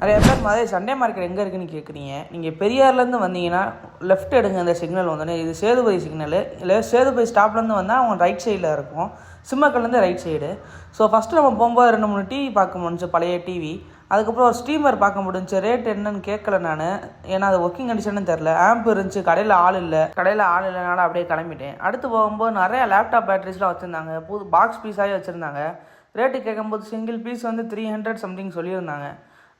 நிறைய பேர் மாதிரி சண்டே மார்க்கெட் எங்கே இருக்குதுன்னு கேட்குறீங்க. நீங்கள் பெரியார்லேருந்து வந்தீங்கன்னா லெஃப்ட் எடுங்க, இந்த சிக்னல் வந்தோடனே. இது சேதுபதி சிக்னலு. இல்லை சேதுபதி ஸ்டாப்லேருந்து வந்தால் அவங்க ரைட் சைடில் இருக்கும், சிம்மக்கல்லேருந்து ரைட் சைடு. ஸோ ஃபஸ்ட்டு நம்ம போகும்போது 2-3 டிவி பார்க்க முடிஞ்சு, பழைய டிவி. அதுக்கப்புறம் ஒரு ஸ்டீமர் பார்க்க முடிஞ்சு. ரேட் என்னன்னு கேட்கல நான், ஏன்னா அது ஒர்க்கிங் கண்டிஷன்னு தெரில. ஆம்ப் இருந்துச்சு, கடையில் ஆள் இல்லைனால அப்படியே கிளம்பிட்டேன். அடுத்து போகும்போது நிறையா லேப்டாப் பேட்டரிஸ்லாம் வச்சுருந்தாங்க, புது பாக்ஸ் பீஸாகவே வச்சுருந்தாங்க. ரேட்டு கேட்கும்போது சிங்கிள் பீஸ் வந்து 300 சம்திங் சொல்லியிருந்தாங்க.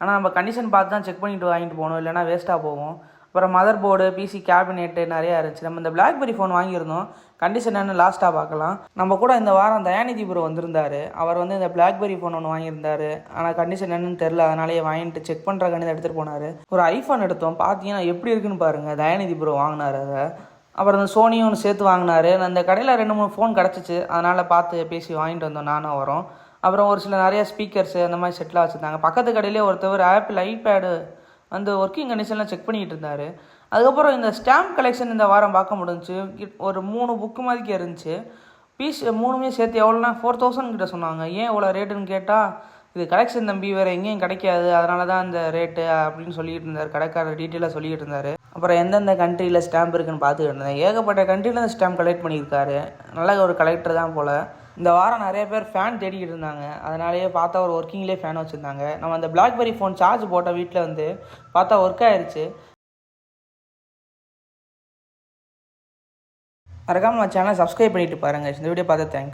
ஆனால் நம்ம கண்டிஷன் பார்த்து தான் செக் பண்ணிவிட்டு வாங்கிட்டு போகணும், இல்லைனா வேஸ்ட்டாக போகும். அப்புறம் மதர் போர்டு, பிசி கேபினெட்டு நிறையா இருந்துச்சு. நம்ம இந்த பிளாக்பெரி ஃபோன் வாங்கியிருந்தோம், கண்டிஷன் என்ன லாஸ்ட்டாக பார்க்கலாம். நம்ம கூட இந்த வாரம் தயாநிதி ப்ரோ வந்திருந்தார். அவர் வந்து இந்த பிளாக்பெரி ஃபோன் ஒன்று வாங்கியிருந்தார். ஆனால் கண்டிஷன் என்னன்னு தெரில, அதனாலேயே வாங்கிட்டு செக் பண்ணுற கண்டிப்பாக எடுத்துகிட்டு போனார். ஒரு ஐஃபோன் எடுத்தோம், பார்த்தீங்கன்னா எப்படி இருக்குன்னு பாருங்கள். தயாநிதி ப்ரோ வாங்கினார் அதை. அப்புறம் இந்த சோனியும் ஒன்று சேர்த்து வாங்கினார். அந்த கடையில் 2-3 ஃபோன் கிடச்சிச்சு, அதனால் பார்த்து பேசி வாங்கிட்டு வந்தோம் நானும் வரோம். அப்புறம் ஒரு சில நிறையா ஸ்பீக்கர்ஸு அந்த மாதிரி செட்லாம் வச்சுருந்தாங்க. பக்கத்து கடையிலே ஒருத்தவர் ஆப்பிள் ஐபேடு வந்து ஒர்க்கிங் கண்டிஷன்லாம் செக் பண்ணிக்கிட்டு இருந்தார். அதுக்கப்புறம் இந்த ஸ்டாம்ப் கலெக்ஷன் இந்த வாரம் பார்க்க முடிஞ்சிச்சு. ஒரு 3 புக்கு மாதிரிக்கு இருந்துச்சு. பீஸ் 3மே சேர்த்து எவ்வளோனா 4000 கிட்ட சொன்னாங்க. ஏன் இவ்வளோ ரேட்டுன்னு கேட்டால், இது கலெக்ஷன் தம்பி, வேறு எங்கேயும் கிடைக்காது, அதனால தான் இந்த ரேட்டு அப்படின்னு சொல்லிக்கிட்டு இருந்தார். கடைக்காரர் டீட்டெயிலாக சொல்லிக்கிட்டு இருந்தார். அப்புறம் எந்தெந்த கண்ட்ரியில் ஸ்டாம்ப் இருக்குதுன்னு பார்த்துக்கிட்டு இருந்தேன். ஏகப்பட்ட கண்ட்ரியில் இந்த ஸ்டாம்ப் கலெக்ட் பண்ணியிருக்காரு. நல்ல ஒரு கலெக்டர் தான் போல். இந்த வாரம் நிறைய பேர் ஃபேன் தேடிக்கிட்டு இருந்தாங்க, அதனாலேயே பார்த்தா ஒரு ஒர்க்கிங்லேயே ஃபேன் வச்சுருந்தாங்க. நம்ம அந்த பிளாக்பெரி ஃபோன் சார்ஜ் போட்ட வீட்டில் வந்து பார்த்தா ஒர்க் ஆயிடுச்சு. மறக்காமல் நம்ம சேனலை சப்ஸ்கிரைப் பண்ணிவிட்டு பாருங்கள். இந்த வீடியோ பார்த்தா தேங்க்ஸ்.